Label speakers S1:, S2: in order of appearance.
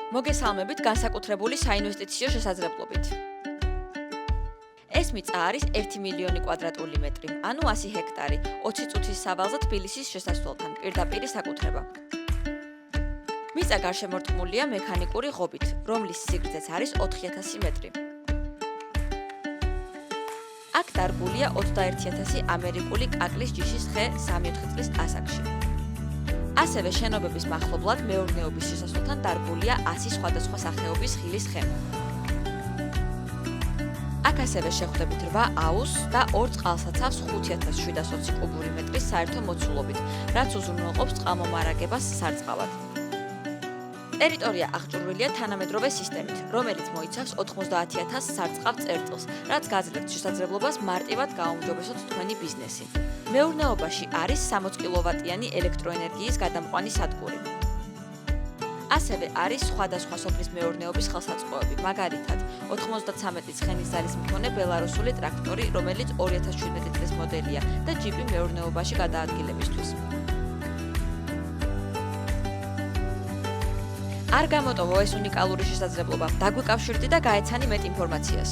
S1: მოგესალმებით განსაკუთრებული საინვესტიციო შესაძლებლობით. ეს მიწა არის 1 მილიონი კვადრატული მეტრი, ანუ 100 ჰექტარი, 20 წუთის სავალზე თბილისის შესასვლელთან, პირდაპირი საკუთრება. მიწა გარშემორტყმულია მექანიკური ღობით, რომლის სიგრძეც არის 4000 მეტრი. აქ დარგულია 21000 ამერიკული კაკლის ჯიშის ხე 3-4 წლის ასაკში. ასევე შენობების მახლობლად მეურნეობის შესასვლელთან დარგულია 100 სხვადასხვა სახეობის ხილის ხე. აქ ასევე შეხვდებით 8 აუზს და 2 წყალსაცავს 5720 კუბური მეტრის საერთო მოცულობით, რაც უზრუნველყოფს წყალმომარაგებას სარწყავად. ტერიტორია აღჭურვილია თანამედროვე სისტემით, რომელიც მოიცავს 90000 სარწყავ წერტილს, რაც გაძლევთ შესაძლებლობას მარტივად გააუმჯობესოთ თქვენი ბიზნესი. მეურნეობაში არის 60 კილოვატიანი ელექტროენერგიის გადამყვანი სადგური. ასევე არის სხვადასხვა სოფლის მეურნეობის ხელსაწყოები, მაგალითად 93 ცხენის ძალის მქონე ბელარუსული ტრაქტორი, რომელიც 2017 წლის მოდელია და ჯიპი მეურნეობაში გადაადგილებისთვის. არ გამოტოვო ეს უნიკალური შესაძლებლობა. დაგვიკავშირდი და გაეცანი მეტ ინფორმაციას.